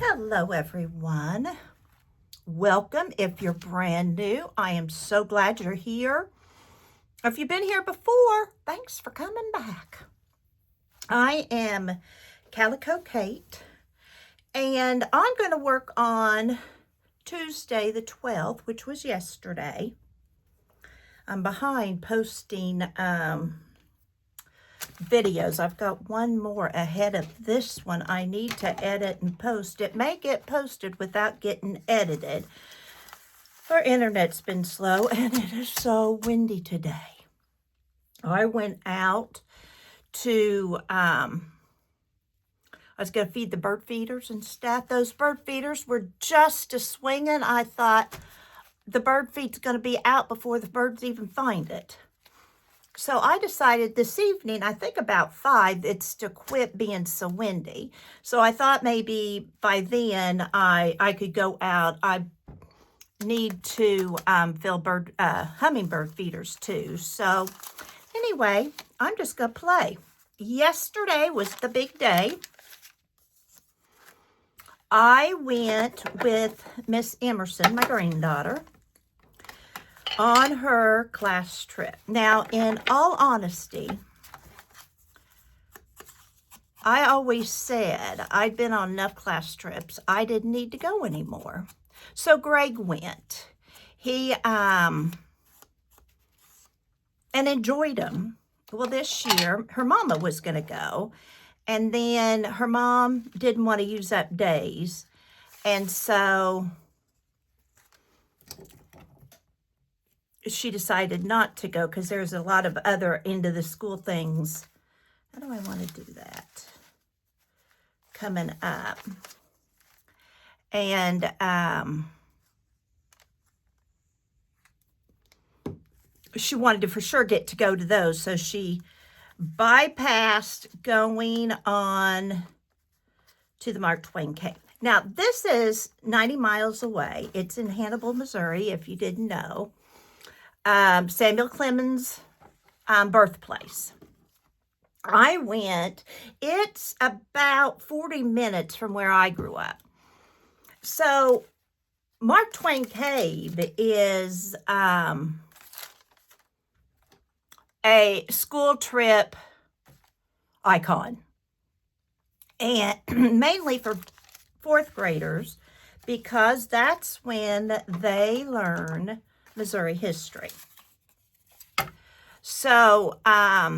Hello, everyone. Welcome. If you're brand new, I am so glad you're here. If you've been here before, thanks for coming back. I am Calico Kate, and I'm going to work on Tuesday the 12th, which was yesterday. I'm behind posting videos. I've got one more ahead of this one I need to edit and post. It may get posted without getting edited. Our internet's been slow and it is so windy today. I went out to, I was going to feed the bird feeders and stuff. Those bird feeders were just a-swinging. I thought the bird feed's going to be out before the birds even find it. So I decided this evening, I think about 5, it's to quit being so windy. So I thought maybe by then I could go out. I need to fill hummingbird feeders too. So anyway, I'm just going to play. Yesterday was the big day. I went with Miss Emersyn, my granddaughter, on her class trip. Now, in all honesty, I always said I'd been on enough class trips. I didn't need to go anymore. So Greg went. He and enjoyed them. Well, this year, her mama was going to go. And then her mom didn't want to use up days. And so she decided not to go because there's a lot of other end of the school things. How do I want to do that? Coming up. And she wanted to for sure get to go to those. So she bypassed going on to the Mark Twain Cave. Now, this is 90 miles away. It's in Hannibal, Missouri, if you didn't know. Samuel Clemens' birthplace. I went. It's about 40 minutes from where I grew up. So Mark Twain Cave is a school trip icon, and mainly for 4th graders, because that's when they learn Missouri history. So, had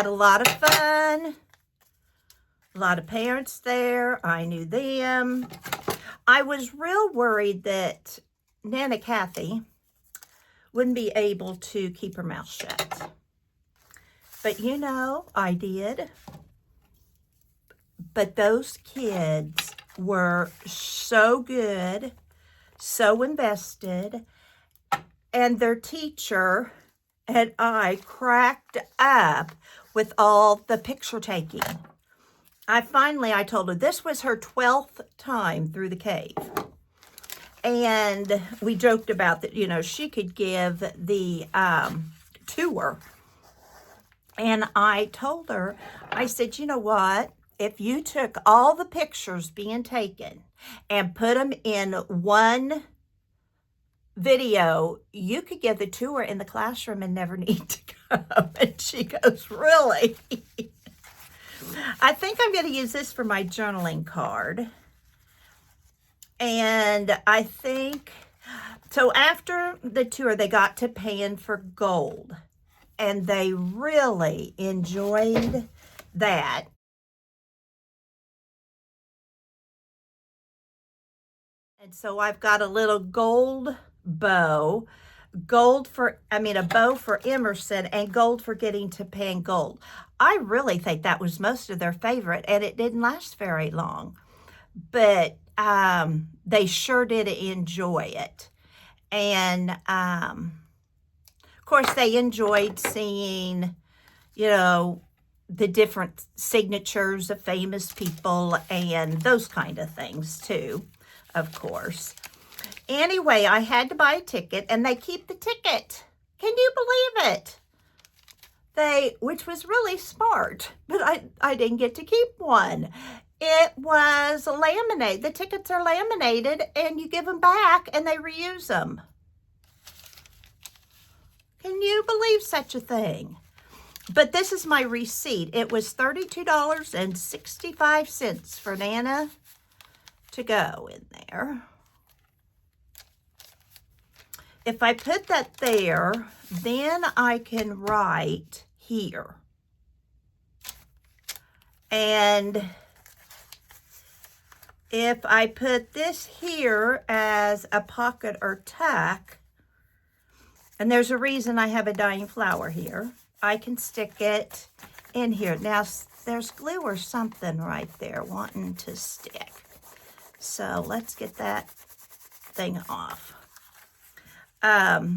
a lot of fun, a lot of parents there. I knew them. I was real worried that Nana Kathy wouldn't be able to keep her mouth shut. But you know, I did. But those kids were so good, so invested, and their teacher and I cracked up with all the picture taking. I told her this was her 12th time through the cave. And we joked about that, you know, she could give the tour. And I told her, I said, you know what? If you took all the pictures being taken and put them in one video, you could give the tour in the classroom and never need to go. And she goes, really? I think I'm going to use this for my journaling card. And I think, so after the tour, they got to paying for gold. And they really enjoyed that. And so I've got a little gold bow, a bow for Emersyn, and gold for getting to paying gold. I really think that was most of their favorite, and it didn't last very long. But they sure did enjoy it. And, of course, they enjoyed seeing, you know, the different signatures of famous people and those kind of things, too, of course. Anyway, I had to buy a ticket, and they keep the ticket. Can you believe it? Which was really smart, but I didn't get to keep one. it was laminated. The tickets are laminated and you give them back and they reuse them. Can you believe such a thing? But this is my receipt. It was $32.65 for Nana to go in there. If I put that there, then I can write here. And if I put this here as a pocket or tuck, and there's a reason I have a dying flower here, I can stick it in here. Now, there's glue or something right there wanting to stick. So let's get that thing off. I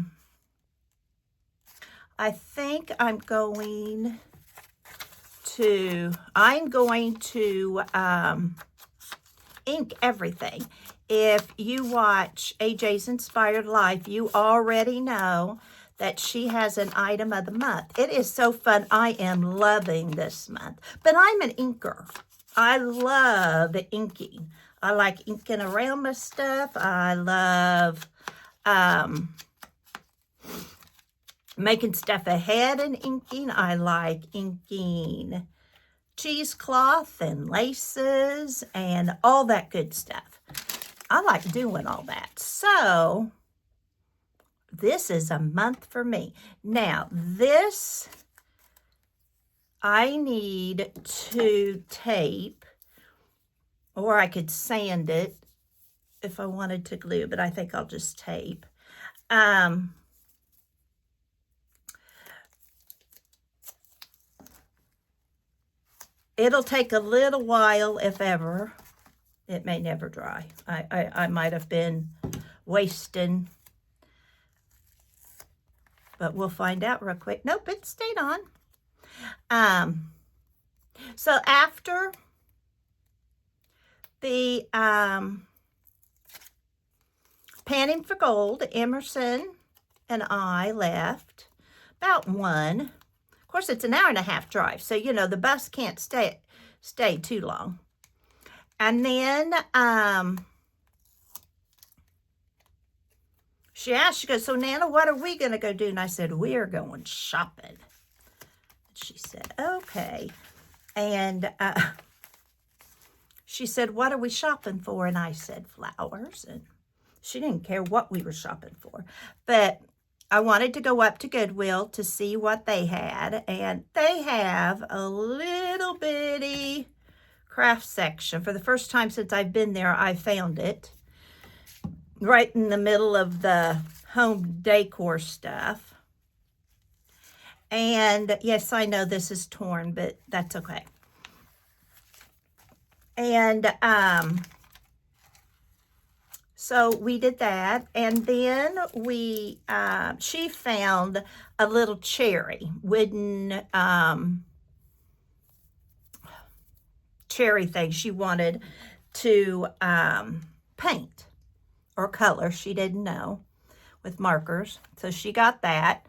think I'm going to ink everything. If you watch AJ's Inspired Life, you already know that she has an item of the month. It is so fun. I am loving this month. But I'm an inker. I love inking. I like inking around my stuff. I love making stuff ahead and inking. I like inking cheesecloth and laces and all that good stuff. I like doing all that. So this is a month for me. Now this I need to tape, or I could sand it if I wanted to glue, but I think I'll just tape. It'll take a little while, if ever. It may never dry. I might have been wasting, but we'll find out real quick. Nope, it stayed on. So after the Panning for Gold, Emersyn and I left about 1. Of course, it's an hour and a half drive, so you know the bus can't stay too long. And then she asked, she goes, so Nana, what are we going to go do? And I said, we're going shopping. She said, okay. And she said, what are we shopping for? And I said, flowers. And she didn't care what we were shopping for. But I wanted to go up to Goodwill to see what they had. And they have a little bitty craft section. For the first time since I've been there, I found it right in the middle of the home decor stuff. And yes, I know this is torn, but that's okay. And so we did that, and then we she found a little cherry wooden cherry thing she wanted to paint or color. She didn't know, with markers. So she got that.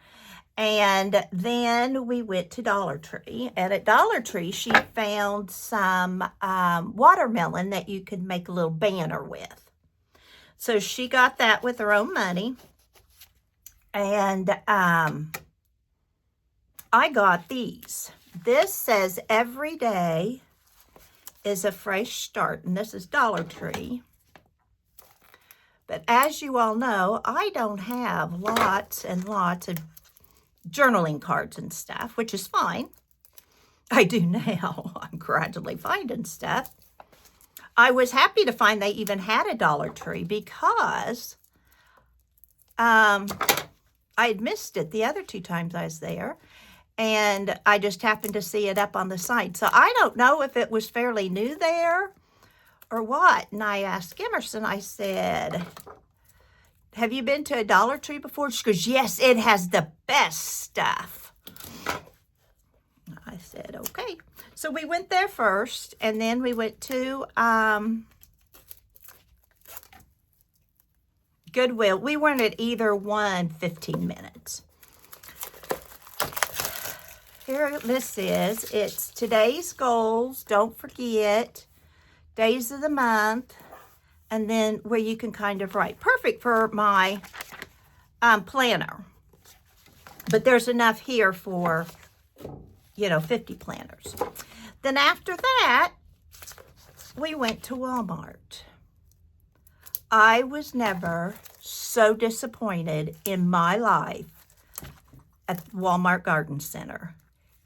And then we went to Dollar Tree. And at Dollar Tree, she found some watermelon that you could make a little banner with. So she got that with her own money. And I got these. This says every day is a fresh start. And this is Dollar Tree. But as you all know, I don't have lots and lots of journaling cards and stuff, which is fine. I do now. I'm gradually finding stuff. I was happy to find they even had a Dollar Tree because I had missed it the other 2 times I was there. And I just happened to see it up on the side. So I don't know if it was fairly new there or what. And I asked Emersyn, I said, have you been to a Dollar Tree before? She goes, yes, it has the best stuff. I said, okay. So we went there first, and then we went to Goodwill. We weren't at either one 15 minutes. Here this is. It's today's goals. Don't forget days of the month, and then where you can kind of write. Perfect for my planner. But there's enough here for, 50 planners. Then after that, we went to Walmart. I was never so disappointed in my life at Walmart Garden Center.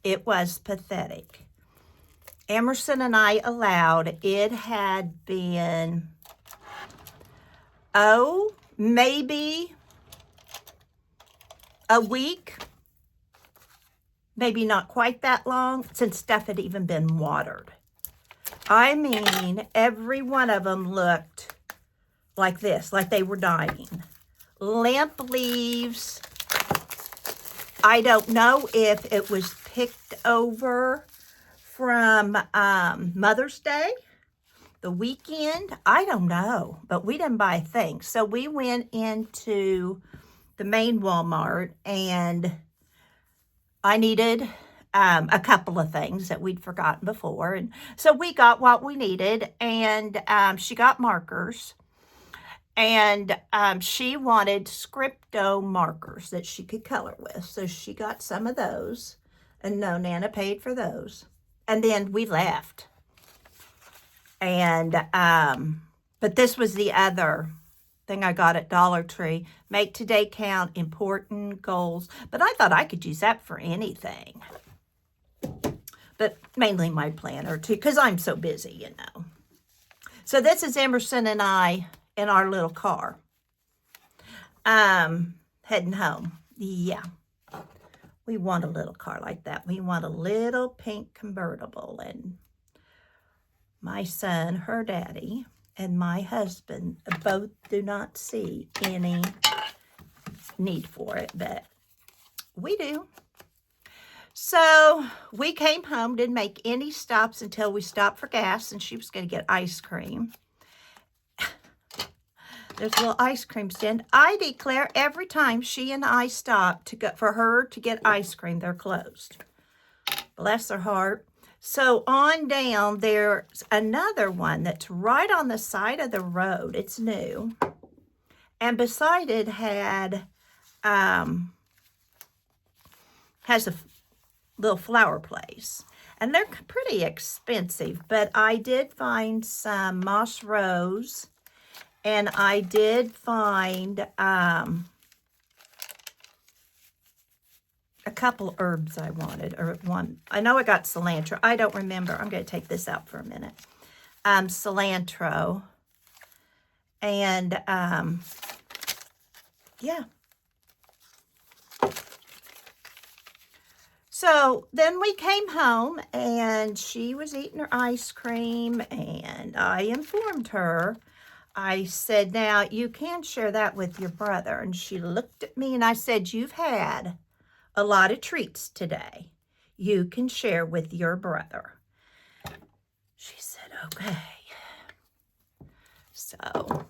It was pathetic. Emersyn and I allowed, it had been, maybe a week, maybe not quite that long, since stuff had even been watered. I mean, every one of them looked like this, like they were dying. Limp leaves. I don't know if it was picked over from Mother's Day, the weekend. I don't know, but we didn't buy things. So we went into the main Walmart, and I needed a couple of things that we'd forgotten before. And so we got what we needed, and she got markers. And she wanted Scripto markers that she could color with. So she got some of those. And no, Nana paid for those. And then we left. And, but this was the other thing I got at Dollar Tree. Make today count, important goals. But I thought I could use that for anything. But mainly my planner too, because I'm so busy, So this is Emersyn and I in our little car, heading home. Yeah, we want a little car like that. We want a little pink convertible, and my son, her daddy, and my husband both do not see any need for it, but we do. So we came home, didn't make any stops until we stopped for gas, and she was going to get ice cream. There's a little ice cream stand. I declare every time she and I stop for her to get ice cream, they're closed. Bless her heart. So on down, there's another one that's right on the side of the road. It's new. And beside it has a little flower place. And they're pretty expensive, but I did find some moss rose. And I did find a couple herbs I wanted, or one. I know I got cilantro. I don't remember. I'm going to take this out for a minute. Cilantro. And, yeah. So then we came home, and she was eating her ice cream, and I informed her. I said, now, you can share that with your brother. And she looked at me, and I said, you've had a lot of treats today. You can share with your brother. She said, okay. So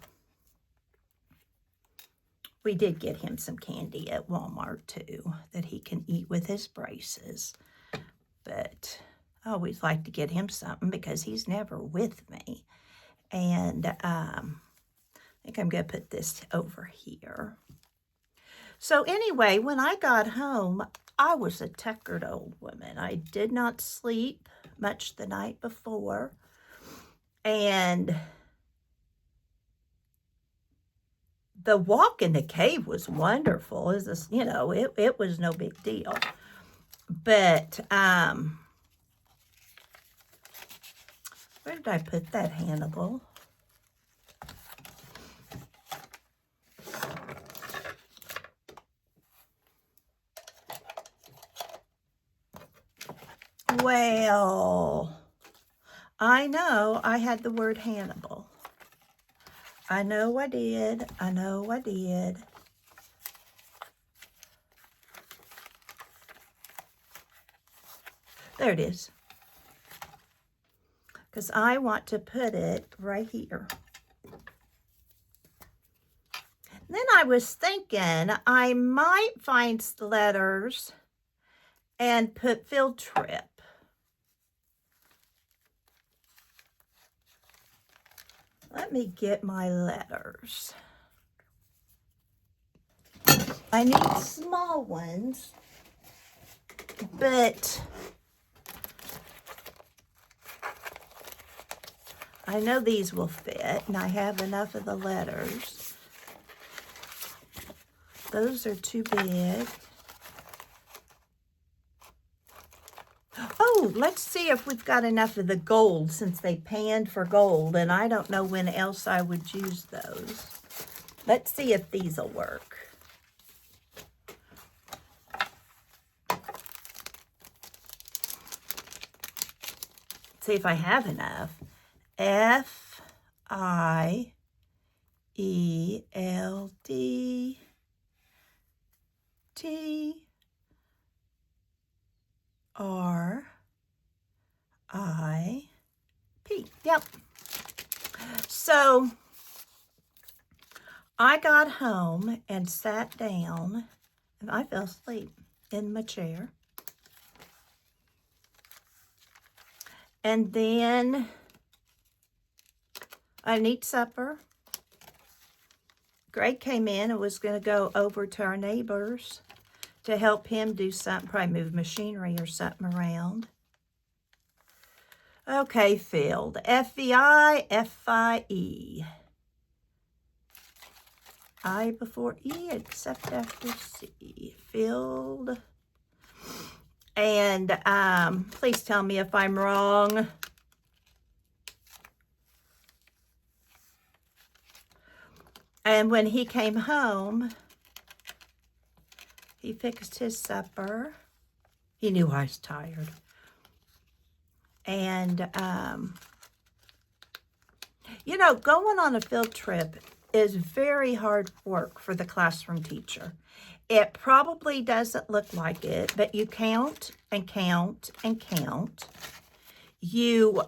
we did get him some candy at Walmart, too, that he can eat with his braces. But I always like to get him something because he's never with me. And I think I'm going to put this over here. So anyway, when I got home, I was a tuckered old woman. I did not sleep much the night before. And the walk in the cave was wonderful. It was no big deal. But where did I put that, Hannibal? Well, I know I had the word Hannibal. I know I did. I know I did. There it is. Because I want to put it right here. Then I was thinking I might find letters and put field trip. let me get my letters. I need small ones, but I know these will fit, and I have enough of the letters. Those are too big. Oh, let's see if we've got enough of the gold, since they panned for gold, and I don't know when else I would use those. Let's see if these will work. See if I have enough. FIELDTRIP. Yep. So I got home and sat down, and I fell asleep in my chair. And then I need supper. Greg came in and was going to go over to our neighbors to help him do something, probably move machinery or something around. Okay, filled. FEI. I before E except after C. Filled. And please tell me if I'm wrong. And when he came home, he fixed his supper. He knew I was tired. And, you know, going on a field trip is very hard work for the classroom teacher. It probably doesn't look like it, but you count and count and count. You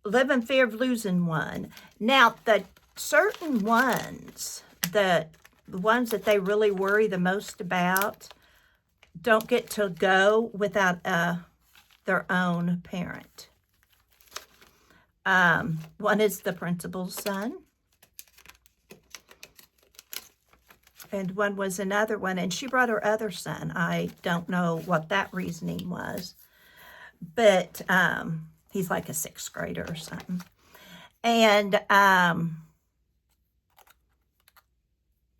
live in fear of losing one. Now, the certain ones, the ones that they really worry the most about, don't get to go without their own parent. One is the principal's son. And one was another one, and she brought her other son. I don't know what that reasoning was, but he's like a 6th grader or something. And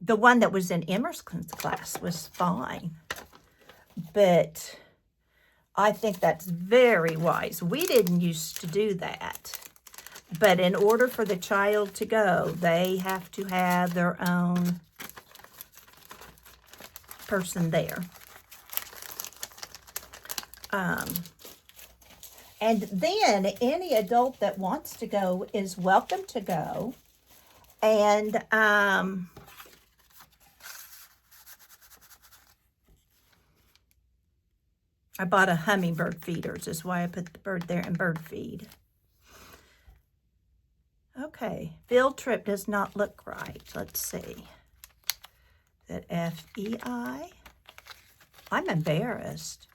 the one that was in Emerson's class was fine, but I think that's very wise. We didn't used to do that, but in order for the child to go, they have to have their own person there. And then any adult that wants to go is welcome to go. And I bought a hummingbird feeders, is why I put the bird there in bird feed. Okay, field trip does not look right. Let's see. That FEI. I'm embarrassed.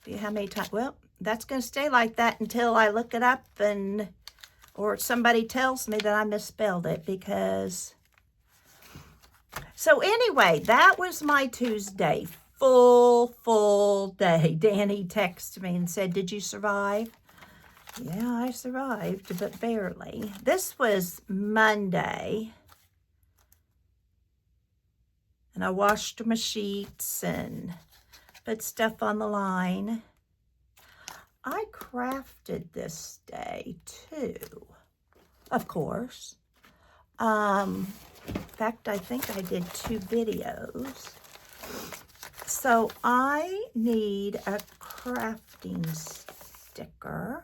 See how many times? Well, that's going to stay like that until I look it up or somebody tells me that I misspelled it, because. So anyway, that was my Tuesday. Full day. Danny texted me and said, "Did you survive?" Yeah, I survived, but barely. This was Monday. And I washed my sheets and put stuff on the line. I crafted this day too, of course. In fact, I think I did 2 videos. So I need a crafting sticker.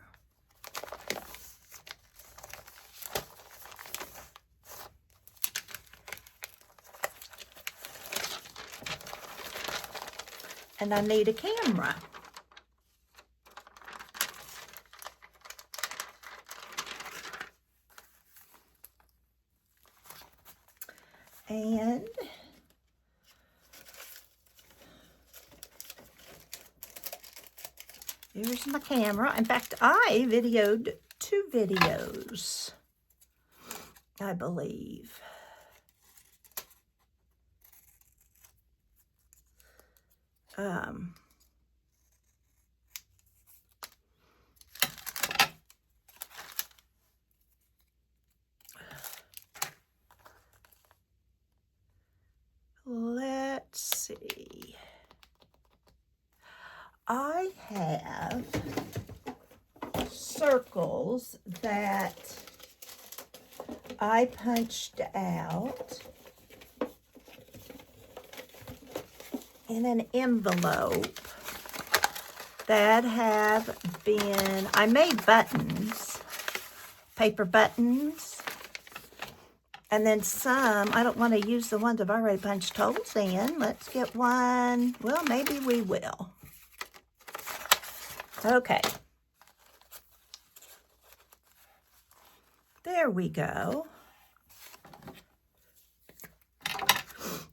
And I need a camera. And Here's my camera. In fact, I videoed 2 videos, I believe. Let's see. I have circles that I punched out in an envelope that have been, I made buttons, paper buttons, and then some, I don't want to use the ones I've already punched holes in. Let's get one, well, maybe we will. Okay. There we go.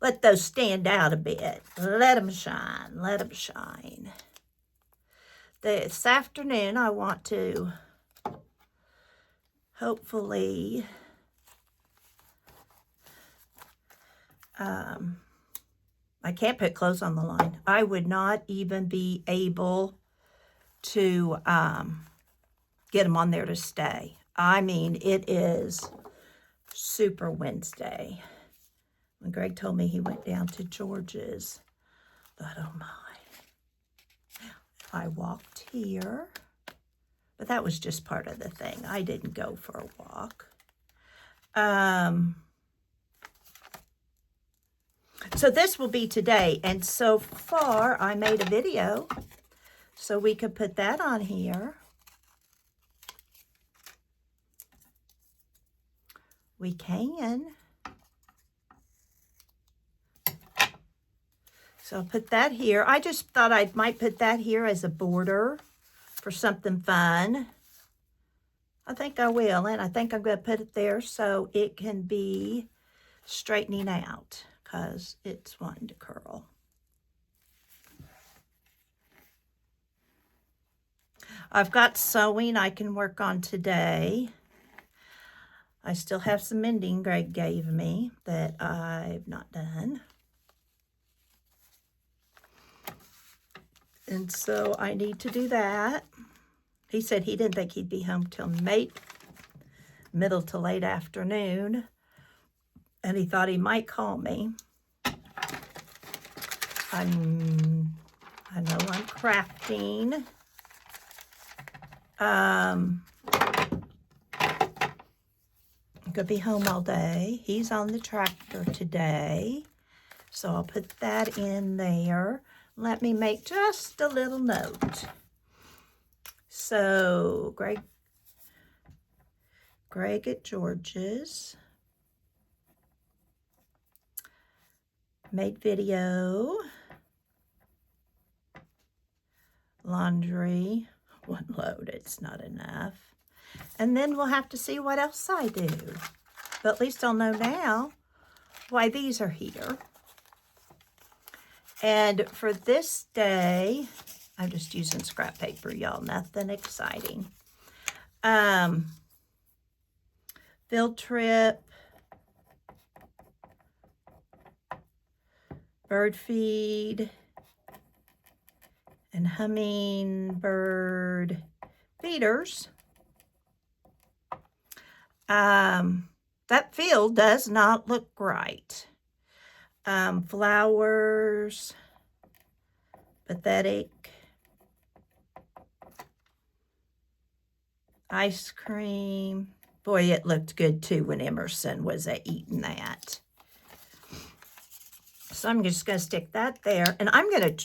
Let those stand out a bit. Let them shine. Let them shine. This afternoon, I want to hopefully I can't put clothes on the line. I would not even be able to get them on there to stay. I mean, it is Super Wednesday. When Greg told me he went down to George's, I thought, oh my. I walked here, but that was just part of the thing. I didn't go for a walk. So this will be today, and so far I made a video, so we could put that on here. We can. So I'll put that here. I just thought I might put that here as a border for something fun. I think I will, and I think I'm going to put it there so it can be straightening out because it's wanting to curl. I've got sewing I can work on today. I still have some mending Greg gave me that I've not done. And so I need to do that. He said he didn't think he'd be home till middle to late afternoon. And he thought he might call me. I know I'm crafting. I'm gonna be home all day. He's on the tractor today. So I'll put that in there. Let me make just a little note. So Greg at George's made video, laundry, one load, it's not enough. And then we'll have to see what else I do. But at least I'll know now why these are here. And for this day, I'm just using scrap paper, y'all, nothing exciting. Field trip, bird feed, and hummingbird feeders. That field does not look right. Flowers, pathetic, ice cream. Boy, it looked good too when Emersyn was eating that. So I'm just gonna stick that there, and I'm gonna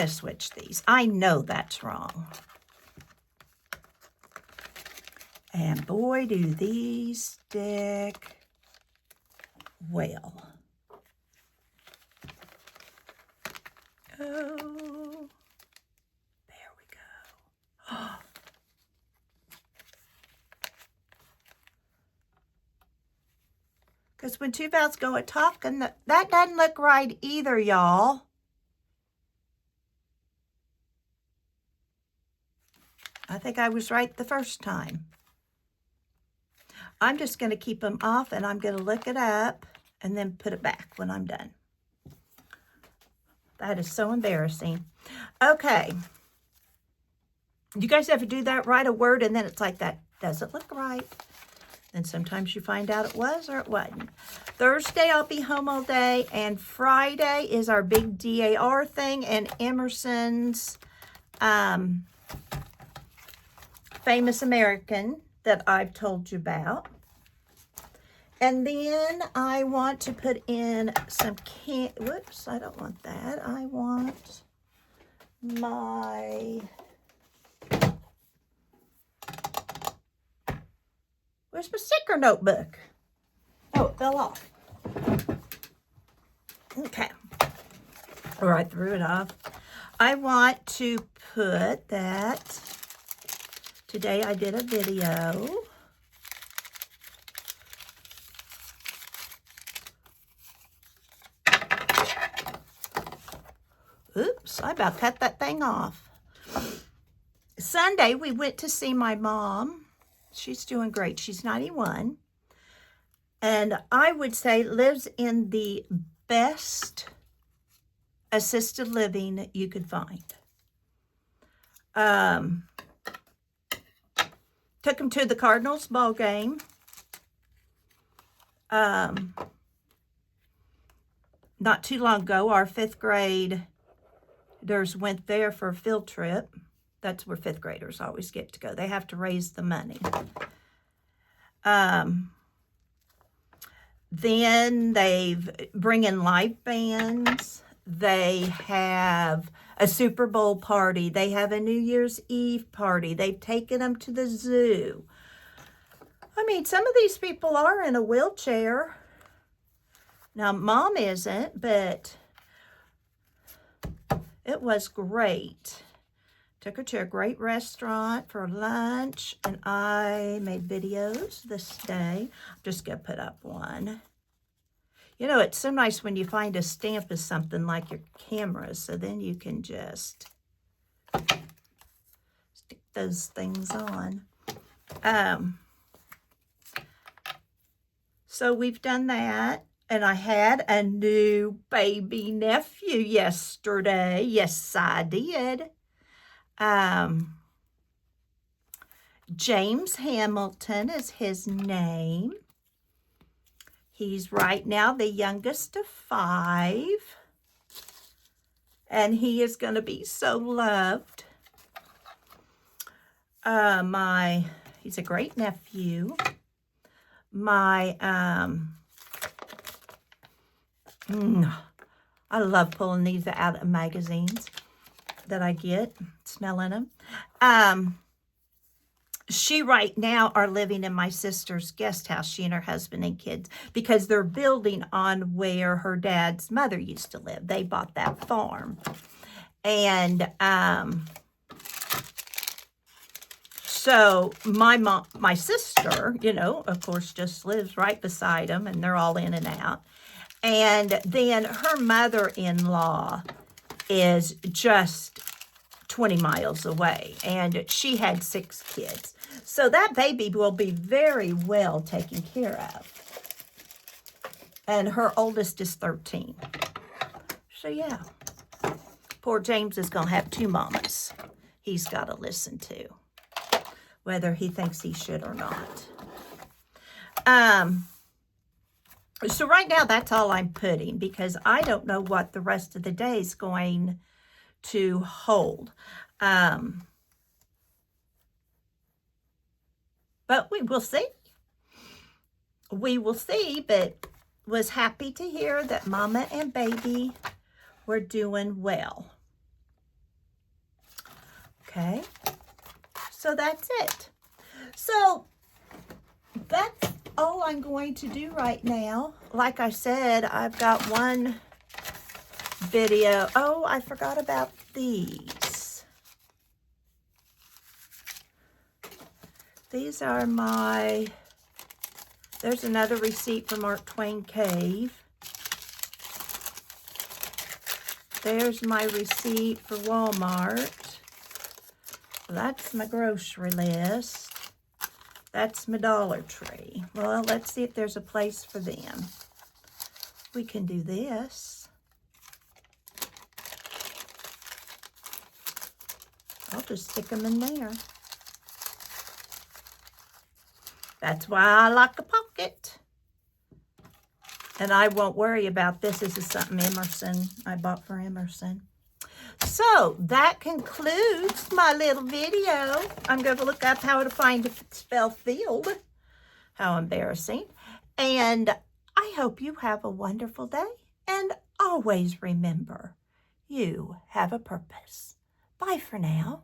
switch these. I know that's wrong. And boy, do these stick well. Oh, there we go. Because when two valves go a talking, that doesn't look right either, y'all. I think I was right the first time. I'm just going to keep them off, and I'm going to look it up and then put it back when I'm done. That is so embarrassing. Okay. You guys ever do that? Write a word and then it's like, that doesn't look right. And sometimes you find out it was or it wasn't. Thursday, I'll be home all day. And Friday is our big DAR thing and Emerson's Famous American that I've told you about. And then I want to put in some whoops, I don't want that. I want my, where's my sticker notebook? Oh, it fell off. Okay. Or I threw it off. I want to put that, today I did a video. Oops, I about cut that thing off. Sunday, we went to see my mom. She's doing great. She's 91. And I would say lives in the best assisted living you could find. Took him to the Cardinals ball game. Not too long ago, our 5th graders went there for a field trip. That's where 5th graders always get to go. They have to raise the money. Then they've bring in live bands. They have a Super Bowl party. They have a New Year's Eve party. They've taken them to the zoo. I mean, some of these people are in a wheelchair. Now, Mom isn't, but it was great. Took her to a great restaurant for lunch, and I made videos this day. I'm just going to put up one. You know, it's so nice when you find a stamp of something like your camera, so then you can just stick those things on. So we've done that. And I had a new baby nephew yesterday. Yes, I did. James Hamilton is his name. He's right now the youngest of 5. And he is going to be so loved. He's a great nephew. I love pulling these out of magazines that I get, smelling them. She right now are living in my sister's guest house, she and her husband and kids, because they're building on where her dad's mother used to live. They bought that farm. And so my sister, you know, of course, just lives right beside them, and they're all in and out. And then her mother-in-law is just 20 miles away, and she had 6 kids. So that baby will be very well taken care of. And her oldest is 13. So yeah, poor James is going to have 2 mamas he's got to listen to, whether he thinks he should or not. So right now, that's all I'm putting, because I don't know what the rest of the day is going to hold. But we will see. We will see, but was happy to hear that Mama and baby were doing well. Okay, so that's it. So that's all I'm going to do right now. Like I said, I've got one video. Oh, I forgot about these. These are my, there's another receipt for Mark Twain Cave. There's my receipt for Walmart. That's my grocery list. That's my Dollar Tree. Well, let's see if there's a place for them. We can do this. I'll just stick them in there. That's why I like a pocket. And I won't worry about this. This is something Emersyn, I bought for Emersyn. So that concludes my little video. I'm going to look up how to find spell field. How embarrassing. And I hope you have a wonderful day. And always remember, you have a purpose. Bye for now.